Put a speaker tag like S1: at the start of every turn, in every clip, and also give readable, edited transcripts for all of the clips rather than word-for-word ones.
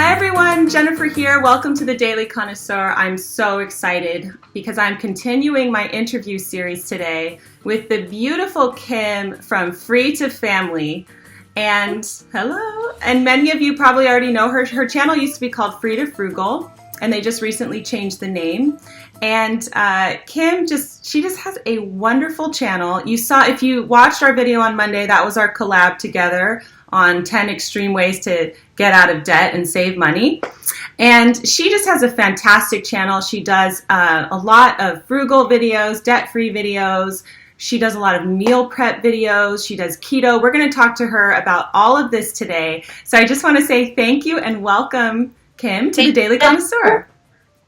S1: Hi everyone, Jennifer here. Welcome to the Daily Connoisseur. I'm so excited because I'm continuing my interview series today with the beautiful Kim from Free to Family. And hello. And many of you probably already know her. Her channel used to be called Free to Frugal, and they just recently changed the name. And Kim she just has a wonderful channel. You saw, if you watched our video on Monday, that was our collab together on 10 extreme ways to get out of debt and save money. And she just has a fantastic channel. She does a lot of frugal videos, debt-free videos. She does a lot of meal prep videos. She does keto. We're going to talk to her about all of this today. So I just want to say thank you and welcome, Kim, to the Daily Connoisseur.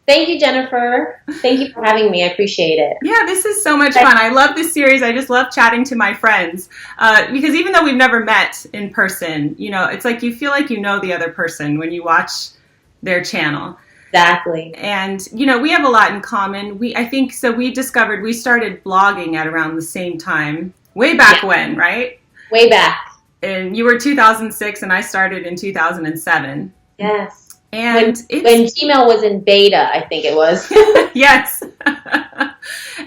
S2: Thank you, Jennifer. Thank you for having me. I appreciate it.
S1: Yeah, this is so much fun. I love this series. I just love chatting to my friends because even though we've never met in person, you know, it's like you feel like you know the other person when you watch their channel.
S2: Exactly.
S1: And, you know, we have a lot in common. We discovered we started blogging at around the same time, way back when, right?
S2: Way back.
S1: And you were 2006 and I started in 2007.
S2: Yes.
S1: And
S2: when Gmail was in beta, I think it was.
S1: Yes.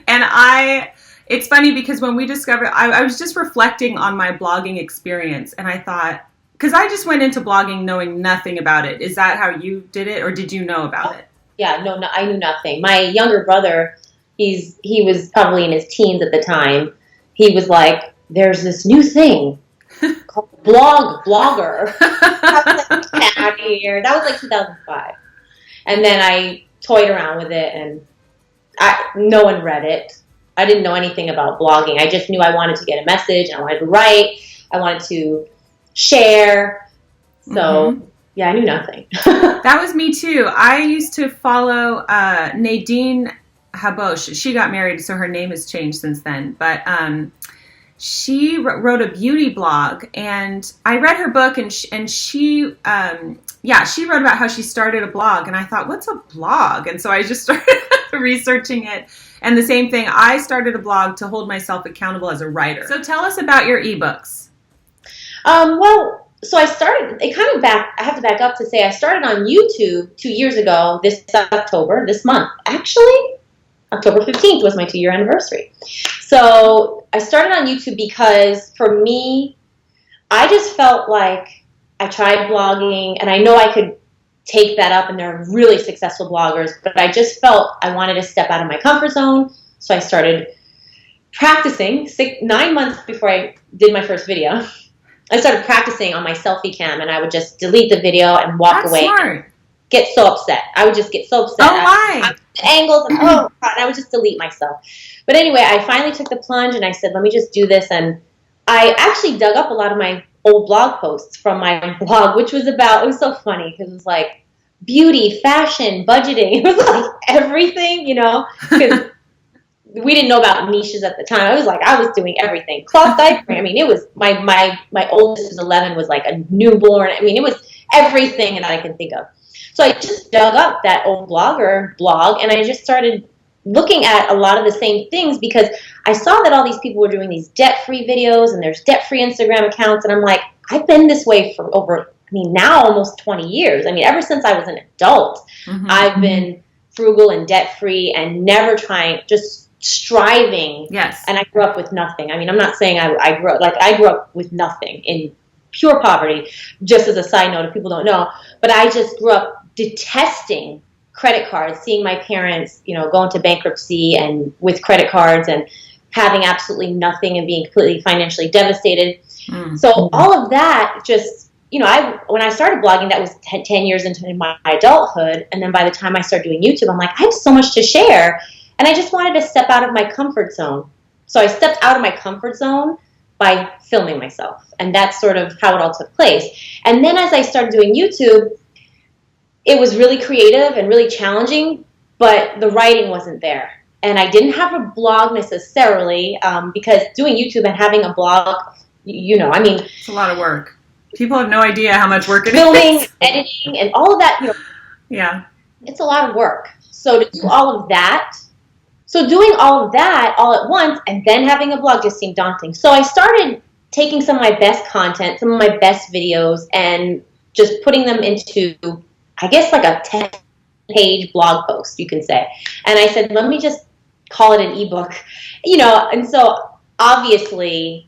S1: And it's funny because when we discovered, I was just reflecting on my blogging experience and I thought, because I just went into blogging knowing nothing about it. Is that how you did it or did you know about it?
S2: Yeah, no, I knew nothing. My younger brother, he was probably in his teens at the time. He was like, there's this new thing called Blogger. I was like, get out of here. That was like 2005. And then I toyed around with it and no one read it. I didn't know anything about blogging. I just knew I wanted to get a message. I wanted to write. I wanted to share. So, yeah, I knew nothing.
S1: That was me too. I used to follow Nadine Habosh. She got married, so her name has changed since then. But she wrote a beauty blog, and I read her book, and she wrote about how she started a blog, and I thought, what's a blog? And so I just started researching it. And the same thing, I started a blog to hold myself accountable as a writer. So tell us about your ebooks.
S2: So I started, I have to back up to say I started on YouTube 2 years ago, this month. Actually, October 15th was my 2-year anniversary. So I started on YouTube because for me, I just felt like I tried blogging and I know I could take that up and there are really successful bloggers, but I just felt I wanted to step out of my comfort zone. So I started practicing 9 months before I did my first video. I started practicing on my selfie cam and I would just delete the video and walk away.
S1: Smart.
S2: Get so upset. I would just get so upset.
S1: Oh, why?
S2: Angles and and I would just delete myself. But anyway, I finally took the plunge and I said, let me just do this. And I actually dug up a lot of my old blog posts from my blog, which was it was so funny because it was like beauty, fashion, budgeting. It was like everything, you know, because we didn't know about niches at the time. I was doing everything. Cloth diapering. I mean, it was my oldest was 11, was like a newborn. I mean, it was everything that I can think of. So I just dug up that old blog and I just started looking at a lot of the same things because I saw that all these people were doing these debt-free videos and there's debt-free Instagram accounts. And I'm like, I've been this way for now almost 20 years. I mean, ever since I was an adult, I've been frugal and debt-free and never trying, just striving.
S1: Yes.
S2: And I grew up with nothing. I mean, I'm not saying I grew up with nothing in pure poverty, just as a side note if people don't know. But I just grew up detesting credit cards, seeing my parents, you know, go into bankruptcy and with credit cards and having absolutely nothing and being completely financially devastated. So all of that just, you know, when I started blogging, that was 10 years into my adulthood. And then by the time I started doing YouTube, I'm like, I have so much to share. And I just wanted to step out of my comfort zone. So I stepped out of my comfort zone by filming myself. And that's sort of how it all took place. And then as I started doing YouTube, it was really creative and really challenging, but the writing wasn't there. And I didn't have a blog necessarily because doing YouTube and having a blog, you know, I mean.
S1: It's a lot of work. People have no idea how much work it
S2: filming,
S1: is.
S2: editing, and all of that, you know.
S1: Yeah.
S2: It's a lot of work. So to do all of that, doing all of that all at once and then having a blog just seemed daunting. So I started taking some of my best content, some of my best videos, and just putting them into I guess like a 10-page blog post, you can say. And I said, let me just call it an ebook, and so obviously,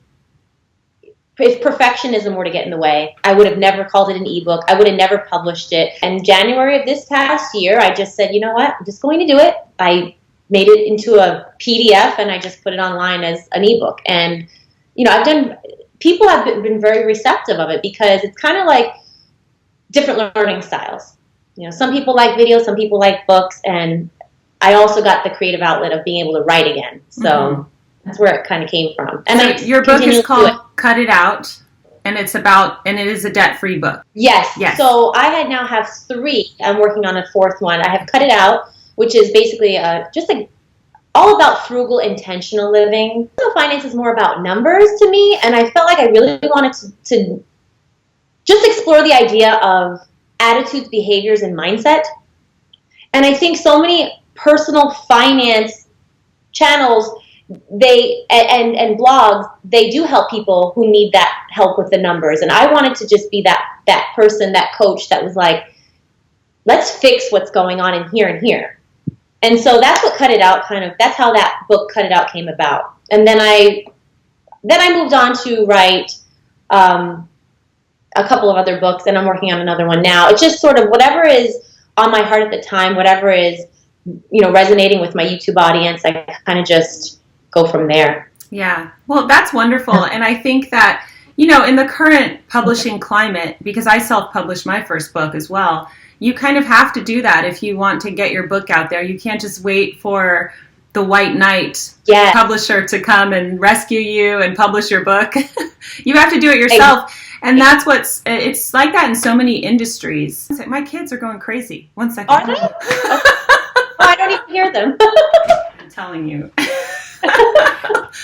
S2: if perfectionism were to get in the way, I would have never called it an ebook. I would have never published it. And January of this past year, I just said, you know what? I'm just going to do it. I made it into a PDF and I just put it online as an ebook. And, people have been very receptive of it because it's kind of like different learning styles. Some people like videos, some people like books. And I also got the creative outlet of being able to write again. So that's where it kind of came from. And
S1: so your book is called Cut It Out, and it is a debt-free book.
S2: Yes. So I now have 3. I'm working on a 4th one. I have Cut It Out, which is basically all about frugal, intentional living. Finance is more about numbers to me, and I felt like I really wanted to just explore the idea of attitudes, behaviors, and mindset. And I think so many personal finance channels and blogs, they do help people who need that help with the numbers. And I wanted to just be that person, that coach that was like, let's fix what's going on in here and here. And so that's what Cut It Out that's how that book Cut It Out came about. And then I moved on to write a couple of other books, and I'm working on another one now. It's just sort of whatever is on my heart at the time, whatever is, resonating with my YouTube audience, I kind of just go from there.
S1: Yeah. Well, that's wonderful. And I think that, in the current publishing climate, because I self-published my first book as well, you kind of have to do that if you want to get your book out there. You can't just wait for the white knight publisher to come and rescue you and publish your book. You have to do it yourself. And that's it's like that in so many industries. My kids are going crazy. One second.
S2: I don't even hear them.
S1: I'm telling you.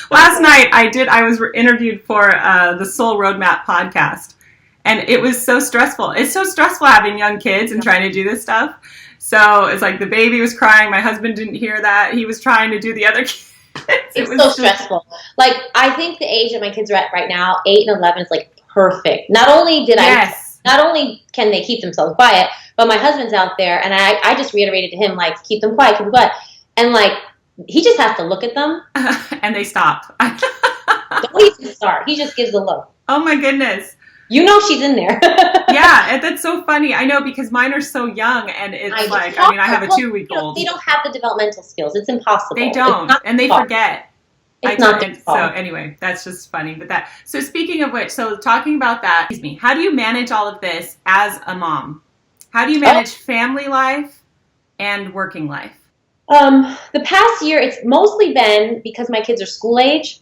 S1: Last night I was interviewed for the Soul Roadmap podcast, and it was so stressful. It's so stressful having young kids and trying to do this stuff. So it's like the baby was crying. My husband didn't hear that. He was trying to do the other kids.
S2: It's so stressful. Like, I think the age that my kids are at right now, 8 and 11, is like perfect. Not only can they keep themselves quiet, but my husband's out there, and I just reiterated to him, like, keep them quiet. And, like, he just has to look at them.
S1: And they stop.
S2: Don't even start. He just gives a look.
S1: Oh, my goodness.
S2: She's in there.
S1: Yeah, that's so funny. I know, because mine are so young, and it's I have a 2-week-old.
S2: They don't have the developmental skills. It's impossible.
S1: They don't, and they forget.
S2: It's not their fault.
S1: So anyway, that's just funny. So speaking of which, talking about that, how do you manage all of this as a mom? How do you manage family life and working life?
S2: The past year, it's mostly been, because my kids are school age,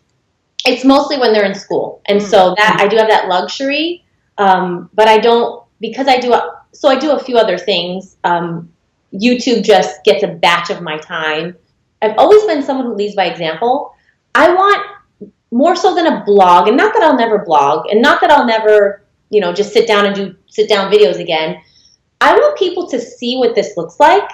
S2: it's mostly when they're in school. And so that I do have that luxury, but I don't, because I do a few other things. YouTube just gets a batch of my time. I've always been someone who leads by example. I want more so than a blog, and not that I'll never blog, and not that I'll never, just sit down and do sit-down videos again. I want people to see what this looks like,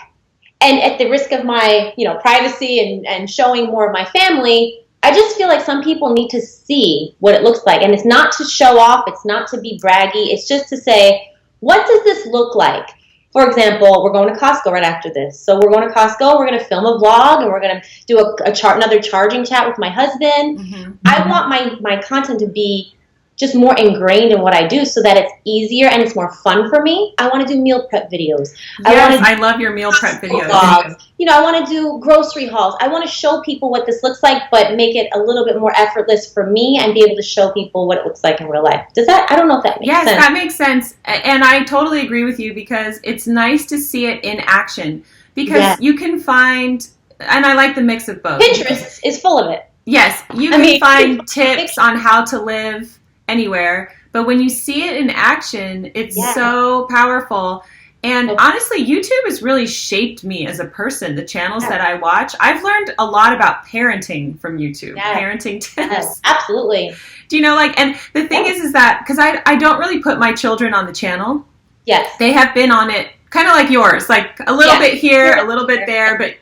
S2: and at the risk of my, privacy and showing more of my family, I just feel like some people need to see what it looks like. And it's not to show off, it's not to be braggy, it's just to say, what does this look like? For example, we're going to Costco right after this. So we're going to Costco, we're going to film a vlog, and we're going to do another charging chat with my husband. Mm-hmm. I want my content to be just more ingrained in what I do so that it's easier and it's more fun for me. I want to do meal prep videos.
S1: Yes, I love your meal prep videos.
S2: Vlogs. I want to do grocery hauls. I want to show people what this looks like, but make it a little bit more effortless for me and be able to show people what it looks like in real life. I don't know if that makes sense.
S1: Yes, that makes sense. And I totally agree with you, because it's nice to see it in action, because you can find, and I like the mix of both.
S2: Pinterest is full of it.
S1: Yes, you can find tips on how to live anywhere, but when you see it in action, it's so powerful. And honestly, YouTube has really shaped me as a person. The channels that I watch, I've learned a lot about parenting from YouTube. Parenting tips.
S2: Yes, absolutely.
S1: Do and the thing is that, because I don't really put my children on the channel.
S2: Yes.
S1: They have been on it, kind of like yours, like a little bit here, a little bit there, but,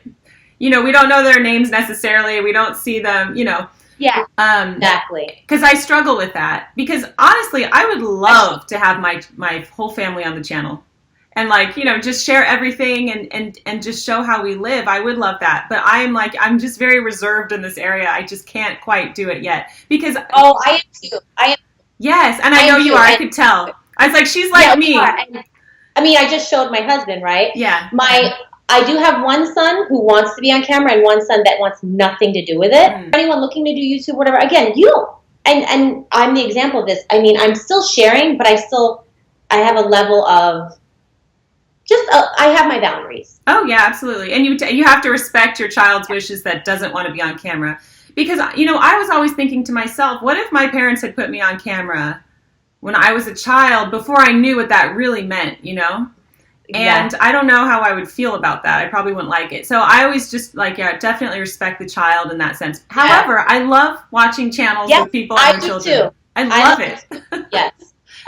S1: we don't know their names necessarily. We don't see them,
S2: Yeah, exactly.
S1: Because I struggle with that. Because honestly, I would love to have my whole family on the channel. and like, just share everything and just show how we live. I would love that. But I'm just very reserved in this area. I just can't quite do it yet because.
S2: Oh, I am too.
S1: Yes. And I know you are. I could tell. I was like, she's like me.
S2: I mean, I just showed my husband, right?
S1: Yeah.
S2: I do have one son who wants to be on camera and one son that wants nothing to do with it. Anyone looking to do YouTube, whatever, again, you don't. And I'm the example of this. I mean, I'm still sharing, but I have a level of I have my boundaries.
S1: Oh, yeah, absolutely. And you have to respect your child's wishes that doesn't want to be on camera. Because, I was always thinking to myself, what if my parents had put me on camera when I was a child before I knew what that really meant, And I don't know how I would feel about that. I probably wouldn't like it. So I always just definitely respect the child in that sense. However, I love watching channels with people and their children. Too. I love it.
S2: Yes.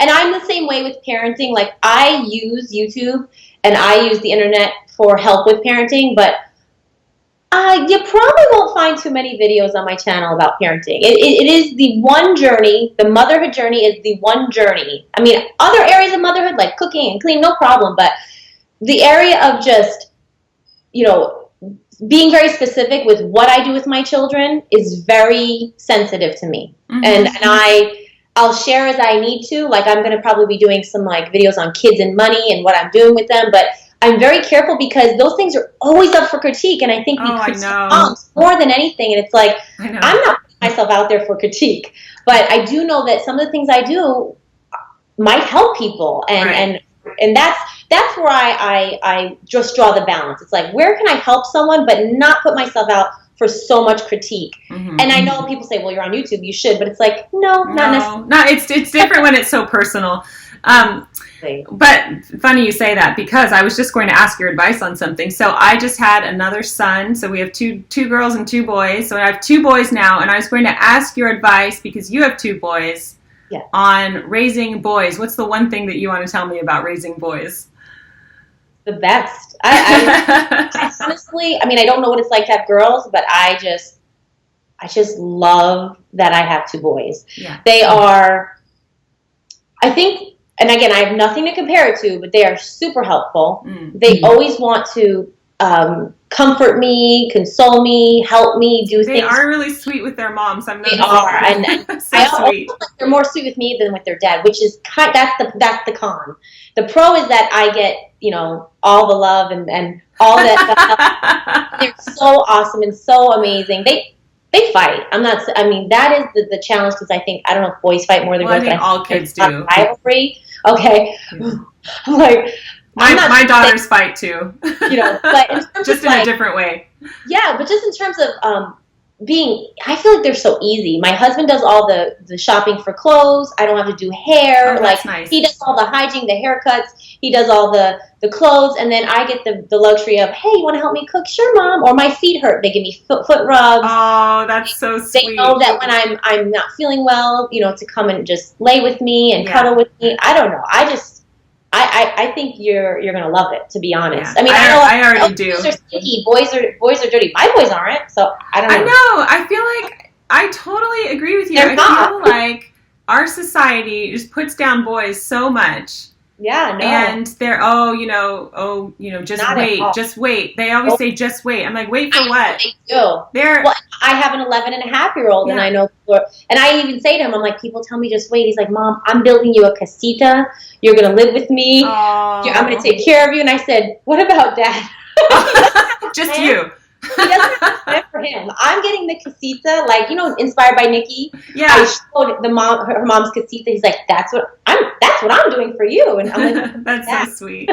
S2: And I'm the same way with parenting. Like, I use YouTube and I use the internet for help with parenting, but you probably won't find too many videos on my channel about parenting. It is the one journey. The motherhood journey is the one journey. I mean, other areas of motherhood, like cooking and cleaning, no problem. But the area of just, being very specific with what I do with my children is very sensitive to me. Mm-hmm. And I'll share as I need to. Like, I'm going to probably be doing some videos on kids and money and what I'm doing with them. But I'm very careful because those things are always up for critique. And I think we critique moms more than anything. And it's like, I'm not putting myself out there for critique. But I do know that some of the things I do might help people. And that's where I just draw the balance. It's like, where can I help someone but not put myself out for so much critique? Mm-hmm. And I know people say, well, you're on YouTube, you should. But it's like, no, not necessarily. No,
S1: it's different when it's so personal. But funny you say that, because I was just going to ask your advice on something. So I just had another son. So we have two girls and 2 boys. So I have 2 boys now. And I was going to ask your advice, because you have 2 boys, on raising boys. What's the one thing that you want to tell me about raising boys?
S2: The best. I honestly, I don't know what it's like to have girls, but I just love that I have 2 boys. Yeah. They are, I think, and again, I have nothing to compare it to, but they are super helpful. They always want to comfort me, console me, help me do things.
S1: They are really sweet with their moms.
S2: They are, and so I also think they're more sweet with me than with their dad, which is that's the con. The pro is that I get all the love and all that. They're so awesome and so amazing. They fight. That is the challenge, because I don't know if boys fight more than girls.
S1: I think all kids do.
S2: Rivalry. Okay. Yeah. I'm like,
S1: my daughters fight too.
S2: But in terms
S1: just
S2: of
S1: in a different way.
S2: Yeah, but just in terms of I feel like they're so easy. My husband does all the shopping for clothes. I don't have to do hair.
S1: Oh, that's nice.
S2: He does all the hygiene, the haircuts. He does all the clothes, and then I get the luxury of, hey, you want to help me cook? Sure, Mom. Or my feet hurt. They give me foot rubs.
S1: Oh, that's so sweet.
S2: They know that when I'm not feeling well, to come and just lay with me and cuddle with me. I don't know. I think you're gonna love it, to be honest.
S1: Yeah. I already do.
S2: Boys are stinky. Boys are dirty. My boys aren't. So I don't know.
S1: I know. I feel like I totally agree with you. I feel like our society just puts down boys so much.
S2: Yeah, no.
S1: And they're just wait. They always say just wait. I'm like, wait for what?
S2: They do. Well, I have an 11-and-a-half-year-old, and I know, and I even say to him, I'm like, people tell me just wait. He's like, Mom, I'm building you a casita. You're gonna live with me. I'm gonna take care of you. And I said, what about Dad?
S1: Just you.
S2: He doesn't have time for him. I'm getting the casita, inspired by Nikki.
S1: Yeah.
S2: I showed her mom's casita. He's like, that's what I'm doing for you. And I'm like,
S1: that's so sweet.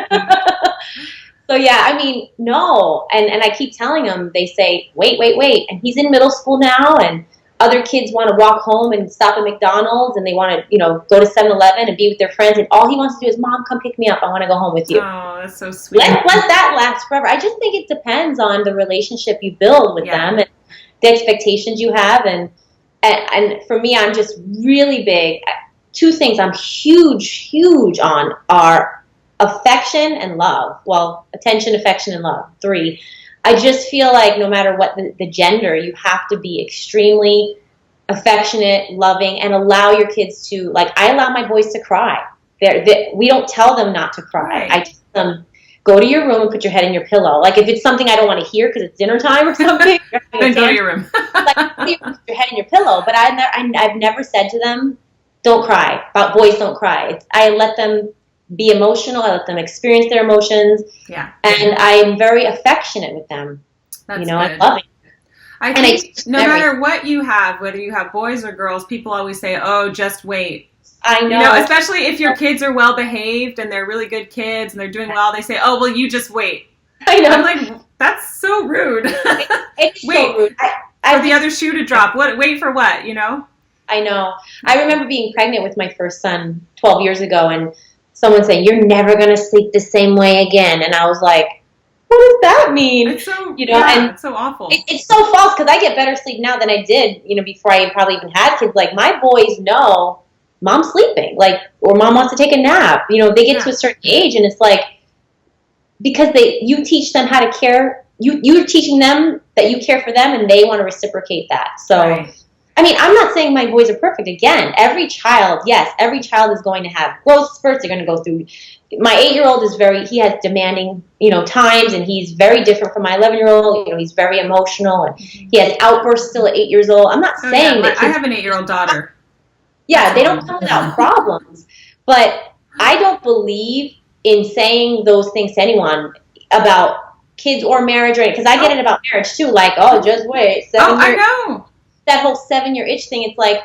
S2: So yeah, no. And I keep telling him, they say, wait. And he's in middle school now, and other kids want to walk home and stop at McDonald's, and they want to, go to 7-Eleven and be with their friends, and all he wants to do is, Mom, come pick me up. I want to go home with you.
S1: Oh, that's so sweet.
S2: Let that last forever. I just think it depends on the relationship you build with them and the expectations you have. And for me, I'm just really big. 2 things I'm huge on are affection and love. Well, attention, affection, and love. 3. I just feel like no matter what the gender, you have to be extremely affectionate, loving, and allow your kids to, I allow my boys to cry. We don't tell them not to cry.
S1: Right.
S2: I just go to your room and put your head in your pillow. Like if it's something I don't want to hear because it's dinner time or something,
S1: then go to your room.
S2: Like put your head in your pillow. But I've never said to them, don't cry. About boys don't cry. I let them be emotional. I let them experience their emotions.
S1: Yeah.
S2: And I'm very affectionate with them.
S1: That's
S2: good.
S1: I love it. I think no matter what you have, whether you have boys or girls, people always say, "Oh, just wait."
S2: I know.
S1: Especially if your kids are well behaved and they're really good kids and they're doing well, they say, "Oh, well, you just wait."
S2: I know.
S1: I'm like, that's so rude.
S2: It's
S1: wait
S2: so rude.
S1: for the other shoe to drop. What? Wait for what?
S2: I know. I remember being pregnant with my first son 12 years ago, and someone saying, "You're never going to sleep the same way again," and I was like, what does that mean?
S1: It's so, and it's so awful.
S2: It's so false because I get better sleep now than I did, before I probably even had kids. Like my boys know mom's sleeping, or mom wants to take a nap. They get to a certain age, and it's like because you teach them how to care. You're teaching them that you care for them, and they want to reciprocate that. So. Right. I mean, I'm not saying my boys are perfect. Again, every child is going to have growth spurts. They're going to go through. My 8-year-old he has demanding, times, and he's very different from my 11-year-old. He's very emotional, and he has outbursts still at 8 years old. I'm not saying that.
S1: I have an 8-year-old daughter.
S2: Yeah, they don't come without problems. But I don't believe in saying those things to anyone about kids or marriage, right? Because I get it about marriage too. Like, just wait.
S1: I know.
S2: That whole 7-year itch thing, it's like,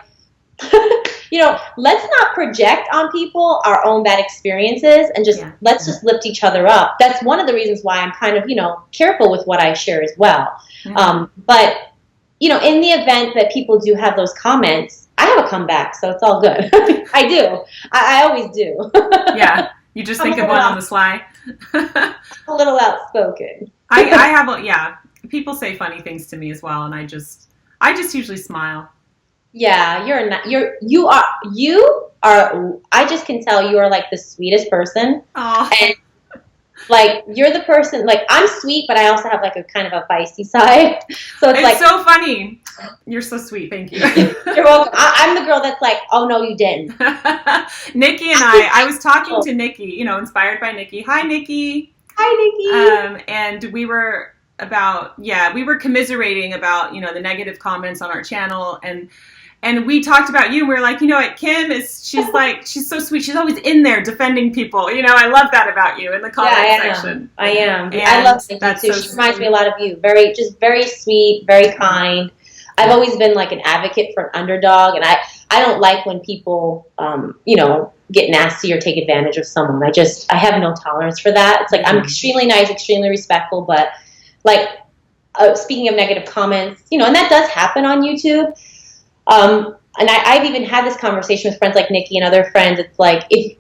S2: let's not project on people our own bad experiences and let's just lift each other up. That's one of the reasons why I'm kind of, careful with what I share as well. Mm-hmm. But, in the event that people do have those comments, I have a comeback, so it's all good. I do. I always do.
S1: Yeah. You just think of one on the sly.
S2: A little outspoken.
S1: I have, people say funny things to me as well, and I just usually smile. Yeah, you are, I just can tell you are like the sweetest person.
S2: Oh. And like, you're the person, like, I'm sweet, but I also have like a kind of a feisty side. So it's like.
S1: So funny. You're so sweet. Thank you.
S2: You're welcome. I'm the girl that's like, oh no, you didn't.
S1: Nikki and I was talking to Nikki, inspired by Nikki. Hi, Nikki.
S2: Hi, Nikki.
S1: And we were commiserating about, the negative comments on our channel, and we talked about you, and we were like, what Kim she's so sweet. She's always in there defending people. I love that about you in the comment section.
S2: I am. I love Nikki too. She reminds me a lot of you. Very sweet, very kind. I've always been like an advocate for an underdog, and I don't like when people, get nasty or take advantage of someone. I have no tolerance for that. It's like, I'm extremely nice, extremely respectful, but like, speaking of negative comments, and that does happen on YouTube. And I've even had this conversation with friends like Nikki and other friends. It's like, if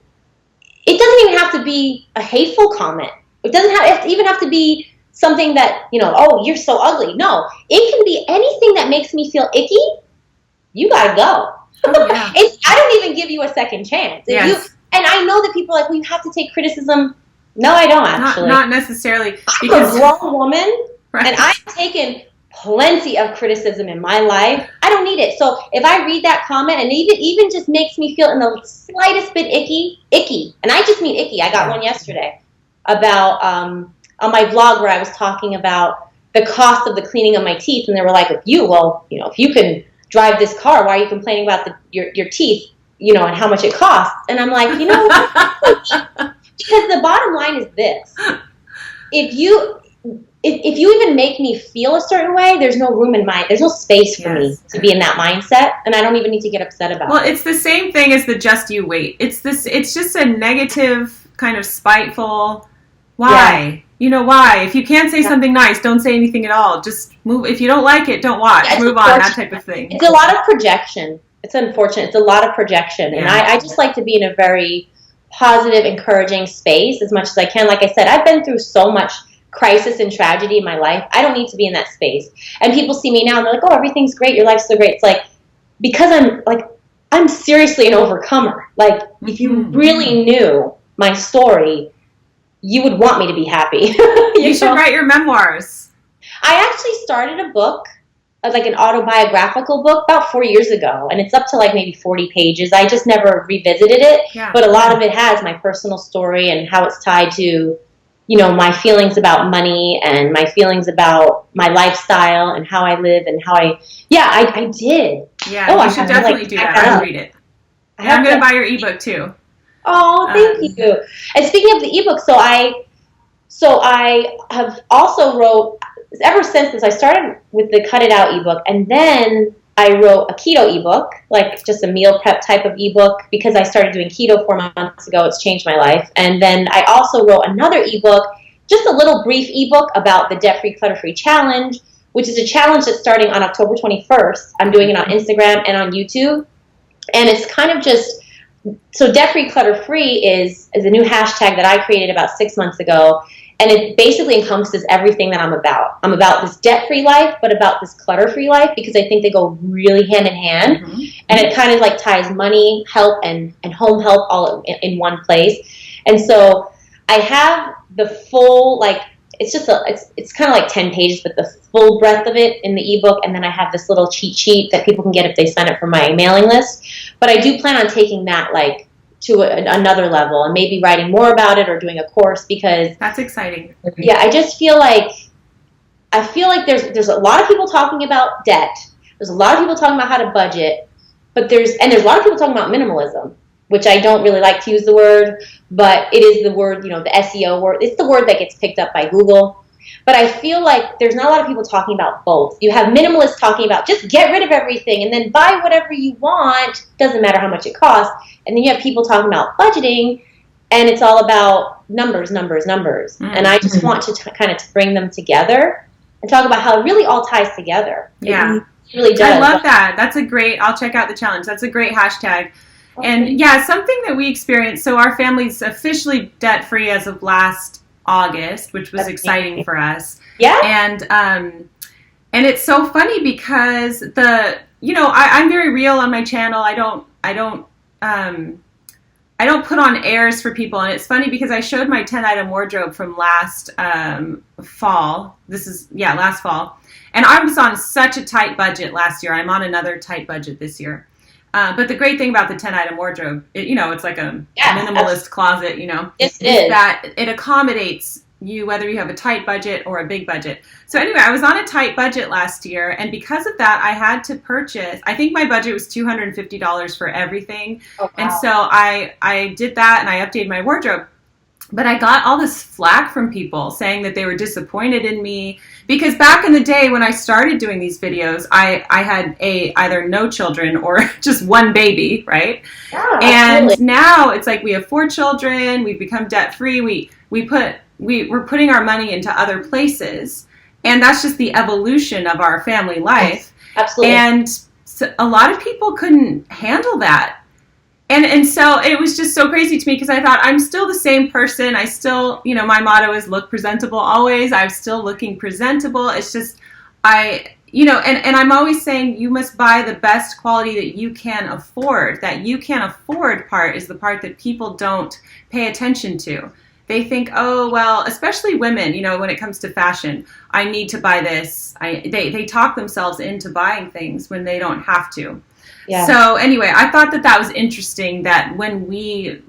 S2: it doesn't even have to be a hateful comment. It doesn't even have to be something that, oh, you're so ugly. No, it can be anything that makes me feel icky. You gotta go. Oh, yeah. I don't even give you a second chance.
S1: Yes.
S2: And I know that people are like, well, you have to take criticism. No, I don't actually.
S1: Not necessarily.
S2: Because I'm a grown woman, right. And I've taken plenty of criticism in my life. I don't need it. So if I read that comment and even just makes me feel in the slightest bit icky, and I just mean icky. I got one yesterday about on my vlog where I was talking about the cost of the cleaning of my teeth, and they were like, if you can drive this car, why are you complaining about your teeth, and how much it costs? And I'm like, what? Because the bottom line is this: if you even make me feel a certain way, there's no room there's no space for me to be in that mindset, and I don't even need to get upset about it.
S1: Well, it's the same thing as the just you wait. It's just a negative kind of spiteful. Why?
S2: Yeah.
S1: Why? If you can't say something nice, don't say anything at all. Just move. If you don't like it, don't watch. Move on. That type of thing.
S2: It's a lot of projection. It's unfortunate. It's a lot of projection, and I just like to be in a very positive, encouraging space as much as I can. Like I said, I've been through so much crisis and tragedy in my life. I don't need to be in that space. And people see me now and they're like, oh, everything's great. Your life's so great. It's like, because I'm seriously an overcomer. Like, if you really knew my story, you would want me to be happy.
S1: You should write your memoirs.
S2: I actually started a book like an autobiographical book about 4 years ago, and it's up to like maybe 40 pages. I just never revisited it, but a lot of it has my personal story and how it's tied to, you know, my feelings about money and my feelings about my lifestyle and how I live and how I did.
S1: Yeah, you should definitely do that. I'll read it. I'm going to buy your ebook too.
S2: Oh, thank you. And speaking of the ebook, so I have also wrote, ever since this, I started with the Cut It Out ebook, and then I wrote a keto ebook, like just a meal prep type of ebook, because I started doing keto 4 months ago. It's changed my life. And then I also wrote another ebook, just a little brief ebook about the Debt-Free, Clutter-Free Challenge, which is a challenge that's starting on October 21st. I'm doing it on Instagram and on YouTube. And it's kind of just, so Debt-Free, Clutter-Free is a new hashtag that I created about 6 months ago. And it basically encompasses everything that I'm about. I'm about this debt-free life, but about this clutter-free life, because I think they go really hand in hand. Mm-hmm. And it kind of like ties money, health, and home health all in one place. And so I have the full, like, it's kind of like 10 pages, but the full breadth of it in the ebook. And then I have this little cheat sheet that people can get if they sign up for my mailing list. But I do plan on taking that, like, to another level and maybe writing more about it or doing a course, because
S1: that's exciting.
S2: Yeah, I just feel like there's a lot of people talking about debt. There's a lot of people talking about how to budget, but there's a lot of people talking about minimalism, which I don't really like to use the word, but it is the word, you know, the SEO word. It's the word that gets picked up by Google. But I feel like there's not a lot of people talking about both. You have minimalists talking about just get rid of everything and then buy whatever you want. Doesn't matter how much it costs. And then you have people talking about budgeting, and it's all about numbers. Mm-hmm. And I just want to kind of bring them together and talk about how it really all ties together.
S1: Yeah.
S2: It really does.
S1: I love that. That's a great, I'll check out the challenge. That's a great hashtag. Okay. And yeah, something that we experienced, so our family's officially debt-free as of last August, which was exciting for us.
S2: Yeah.
S1: And it's so funny because I'm very real on my channel. I don't put on airs for people. And it's funny because I showed my 10-item wardrobe from last fall. Last fall. And I was on such a tight budget last year. I'm on another tight budget this year. But the great thing about the 10-item wardrobe, it's like a minimalist closet,
S2: Yes, it is.
S1: That it accommodates you whether you have a tight budget or a big budget. So anyway, I was on a tight budget last year, and because of that, I had to purchase, I think my budget was $250 for everything. Oh, wow. And so I did that, and I updated my wardrobe. But I got all this flack from people saying that they were disappointed in me, because back in the day when I started doing these videos, I had either no children or just one baby, right?
S2: Yeah,
S1: and
S2: absolutely.
S1: Now it's like we have 4 children, we've become debt-free, we're putting our money into other places, and that's just the evolution of our family life.
S2: Absolutely.
S1: And so a lot of people couldn't handle that. And so it was just so crazy to me, because I thought I'm still the same person. I still, my motto is look presentable always. I'm still looking presentable. It's just, and I'm always saying you must buy the best quality that you can afford. That you can afford part is the part that people don't pay attention to. They think, oh, well, especially women, when it comes to fashion, I need to buy this. They talk themselves into buying things when they don't have to. Yeah. So anyway, I thought that was interesting, that when we,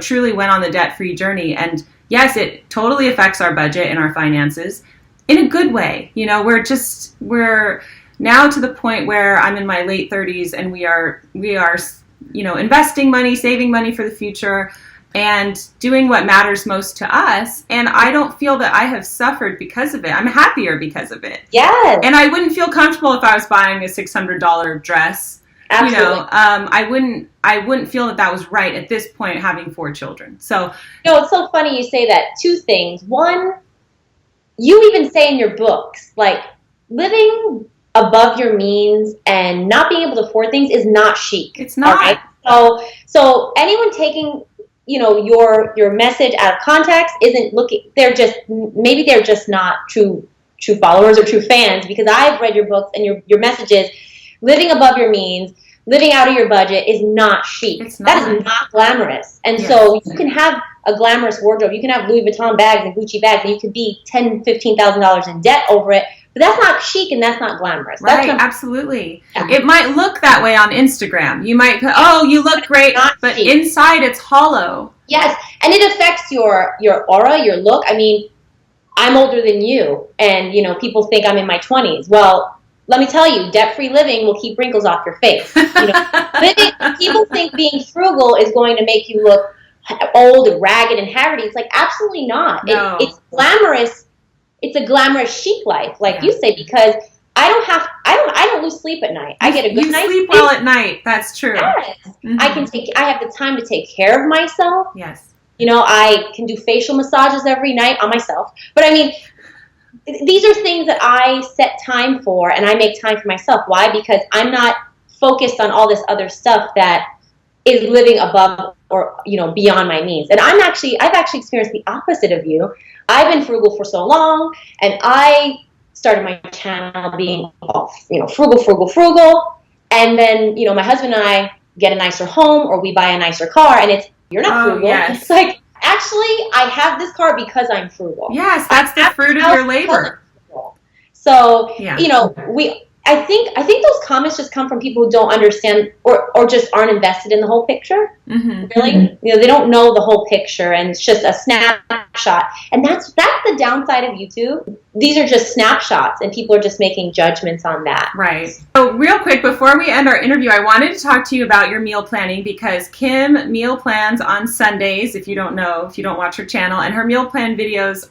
S1: truly went on the debt-free journey, and yes, it totally affects our budget and our finances in a good way. We're now to the point where I'm in my late 30s, and we are, investing money, saving money for the future, and doing what matters most to us. And I don't feel that I have suffered because of it. I'm happier because of it.
S2: Yes.
S1: And I wouldn't feel comfortable if I was buying a $600 dress.
S2: Absolutely.
S1: I wouldn't feel that was right at this point, having 4 children. So,
S2: it's so funny you say that. 2 things. One, you even say in your books, like, living above your means and not being able to afford things is not chic.
S1: It's not.
S2: Right? So anyone taking, your message out of context isn't looking, they're just not true followers or true fans, because I've read your books, and your message is living above your means, living out of your budget is not chic.
S1: It's not.
S2: That is not glamorous. And so you can have a glamorous wardrobe. You can have Louis Vuitton bags and Gucci bags, and you could be $10,000, $15,000 in debt over it. But that's not chic and that's not glamorous.
S1: Right,
S2: That's
S1: absolutely. Yeah. It might look that way on Instagram. You might put, oh, you look great, but chic. Inside it's hollow.
S2: Yes, and it affects your aura, your look. I mean, I'm older than you, and, you know, people think I'm in my 20s. Well, let me tell you, debt-free living will keep wrinkles off your face. You know, people think being frugal is going to make you look old and ragged and haggardy. It's like, absolutely not.
S1: No.
S2: It's glamorous. It's a glamorous chic life, like you say, because I don't lose sleep at night. I get a good night's sleep.
S1: You sleep well at night. That's true.
S2: Yes. Mm-hmm. I have the time to take care of myself.
S1: Yes.
S2: You know, I can do facial massages every night on myself. But I mean, these are things that I set time for, and I make time for myself. Why? Because I'm not focused on all this other stuff that is living above or, you know, beyond my means. And I've actually experienced the opposite of you. I've been frugal for so long, and I started my channel being, you know, frugal. And then, you know, my husband and I get a nicer home, or we buy a nicer car, and it's, you're not frugal. Yes. It's like, actually, I have this car because I'm frugal.
S1: Yes, that's the fruit of your labor.
S2: So, you know, I think those comments just come from people who don't understand or just aren't invested in the whole picture.
S1: Mm-hmm.
S2: Really, you know, they don't know the whole picture, and it's just a snapshot. And that's the downside of YouTube. These are just snapshots, and people are just making judgments on that.
S1: Right. So real quick, before we end our interview, I wanted to talk to you about your meal planning, because Kim meal plans on Sundays, if you don't know, if you don't watch her channel, and her meal plan videos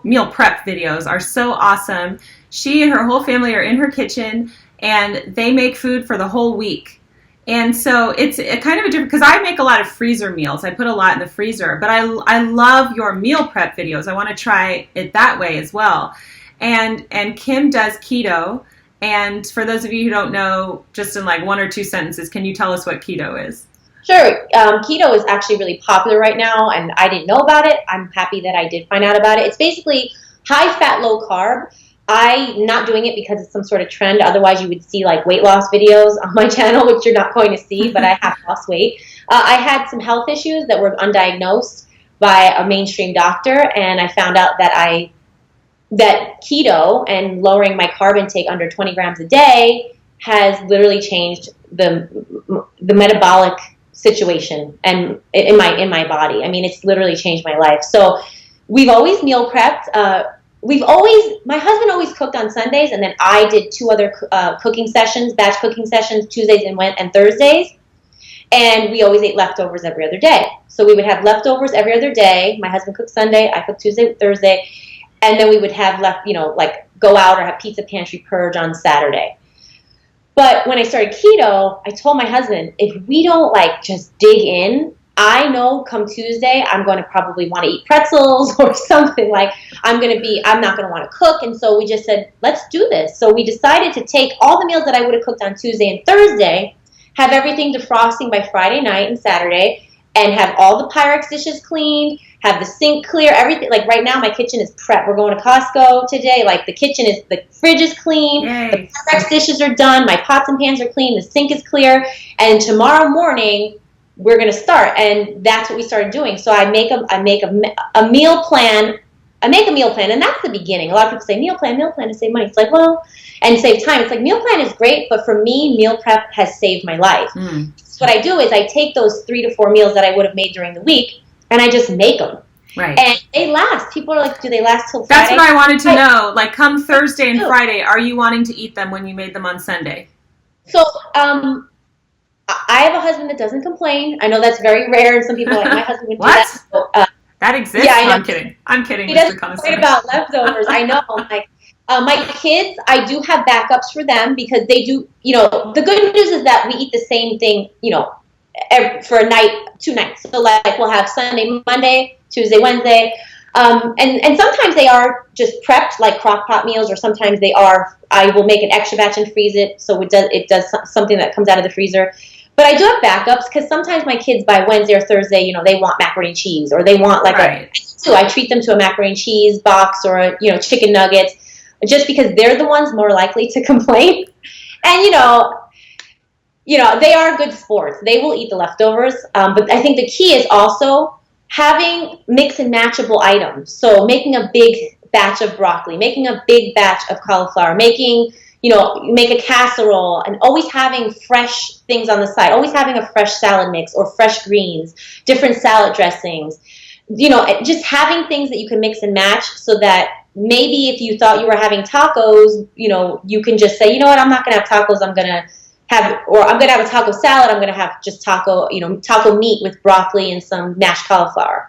S1: meal prep videos are so awesome. She and her whole family are in her kitchen, and they make food for the whole week. And so it's a kind of a different, because I make a lot of freezer meals. I put a lot in the freezer, but I love your meal prep videos. I want to try it that way as well. And Kim does keto. And for those of you who don't know, just in like 1 or 2 sentences, can you tell us what keto is?
S2: Sure. Keto is actually really popular right now, and I didn't know about it. I'm happy that I did find out about it. It's basically high fat, low carb. I'm not doing it because it's some sort of trend. Otherwise, you would see like weight loss videos on my channel, which you're not going to see, but I have lost weight. I had some health issues that were undiagnosed by a mainstream doctor, and I found out that keto and lowering my carb intake under 20 grams a day has literally changed the metabolic situation and in my body. I mean, it's literally changed my life. So we've always meal prepped. My husband always cooked on Sundays, and then I did 2 other batch cooking sessions, Tuesdays and Thursdays. And we always ate leftovers every other day. So we would have leftovers every other day. My husband cooked Sunday, I cooked Tuesday, Thursday. And then we would have go out or have pizza pantry purge on Saturday. But when I started keto, I told my husband, if we don't just dig in, I know come Tuesday, I'm going to probably want to eat pretzels or something. I'm not going to want to cook. And so we just said, let's do this. So we decided to take all the meals that I would have cooked on Tuesday and Thursday, have everything defrosting by Friday night and Saturday, and have all the Pyrex dishes cleaned, have the sink clear, everything. Right now, my kitchen is prepped. We're going to Costco today. The fridge is clean. Yay. The Pyrex dishes are done. My pots and pans are clean. The sink is clear. And tomorrow morning, we're going to start. And that's what we started doing. So I make a meal plan. And that's the beginning. A lot of people say meal plan to save money. It's and save time. It's meal plan is great, but for me, meal prep has saved my life. So what I do is I take those 3 to 4 meals that I would have made during the week, and I just make them.
S1: Right.
S2: And they last. People are like, do they last till Friday?
S1: That's what I wanted to know. Come Thursday and Friday, are you wanting to eat them when you made them on Sunday?
S2: So, I have a husband that doesn't complain. I know that's very rare, and some people are like, my husband would do that. So,
S1: that exists? Yeah, I know. I'm kidding.
S2: He doesn't complain about leftovers. I know. My kids, I do have backups for them because they do, the good news is that we eat the same thing, for a night, 2 nights. So we'll have Sunday, Monday, Tuesday, Wednesday. And sometimes they are just prepped like crock pot meals, or sometimes I will make an extra batch and freeze it. So it does something that comes out of the freezer. But I do have backups because sometimes my kids by Wednesday or Thursday, they want macaroni and cheese, or they want I treat them to a macaroni and cheese box or chicken nuggets, just because they're the ones more likely to complain. And they are good sports. They will eat the leftovers. But I think the key is also having mix and matchable items. So making a big batch of broccoli, making a big batch of cauliflower, making, make a casserole, and always having fresh things on the side, always having a fresh salad mix or fresh greens, different salad dressings, just having things that you can mix and match so that maybe if you thought you were having tacos, you can just say, you know what, I'm not going to have tacos, I'm going to have a taco salad, I'm going to have just taco meat with broccoli and some mashed cauliflower.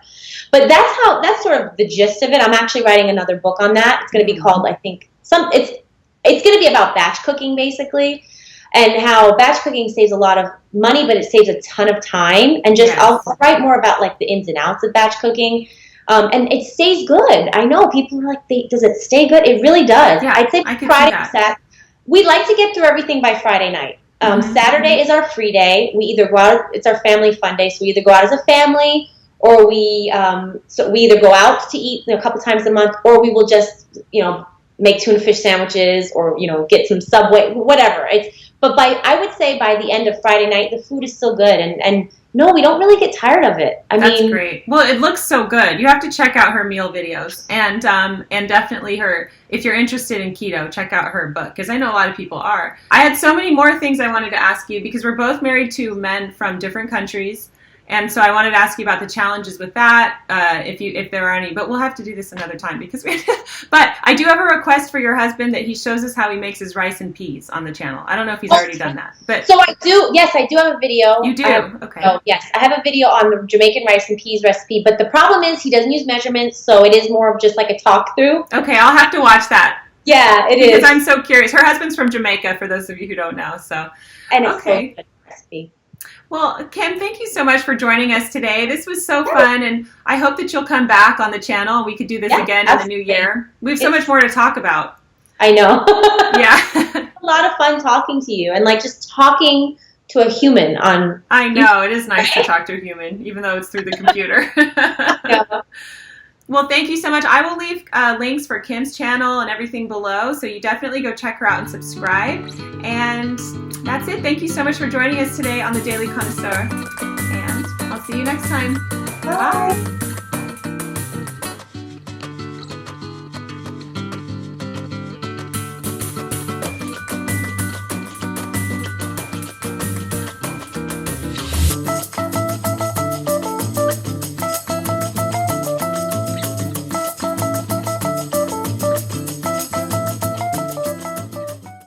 S2: But that's sort of the gist of it. I'm actually writing another book on that. It's going to be called, I think, it's going to be about batch cooking, basically, and how batch cooking saves a lot of money, but it saves a ton of time. And just, yes. I'll write more about like the ins and outs of batch cooking. And it stays good. I know people are like, does it stay good? It really does.
S1: Yeah,
S2: I'd say Friday, Saturday. We like to get through everything by Friday night. Saturday is our free day. We either go out, it's our family fun day, so we either go out as a family, or we either go out to eat a couple times a month, or we will just, make tuna fish sandwiches, or, get some Subway, whatever. But I would say by the end of Friday night, the food is still good, and no, we don't really get tired of it.
S1: That's great. Well, it looks so good. You have to check out her meal videos, and definitely if you're interested in keto, check out her book, because I know a lot of people are. I had so many more things I wanted to ask you, because we're both married to men from different countries. And so I wanted to ask you about the challenges with that, if there are any. But we'll have to do this another time because But I do have a request for your husband that he shows us how he makes his rice and peas on the channel. I don't know if he's already done that. But
S2: so I do. Yes, I do have a video.
S1: You do? Okay.
S2: Oh, yes, I have a video on the Jamaican rice and peas recipe. But the problem is he doesn't use measurements, so it is more of just like a talk through.
S1: Okay, I'll have to watch that.
S2: Yeah, it is.
S1: Because I'm so curious. Her husband's from Jamaica, for those of you who don't know. So
S2: and it's so good recipe.
S1: Well, Kim, thank you so much for joining us today. This was so fun, and I hope that you'll come back on the channel. We could do this again in the new year. We have so much more to talk about.
S2: I know.
S1: Yeah.
S2: A lot of fun talking to you, and like just talking to a human on...
S1: I know. It is nice to talk to a human, even though it's through the computer.
S2: Yeah.
S1: Well, thank you so much. I will leave links for Kim's channel and everything below, so you definitely go check her out and subscribe. And that's it. Thank you so much for joining us today on the Daily Connoisseur. And I'll see you next time.
S2: Bye.
S1: Bye.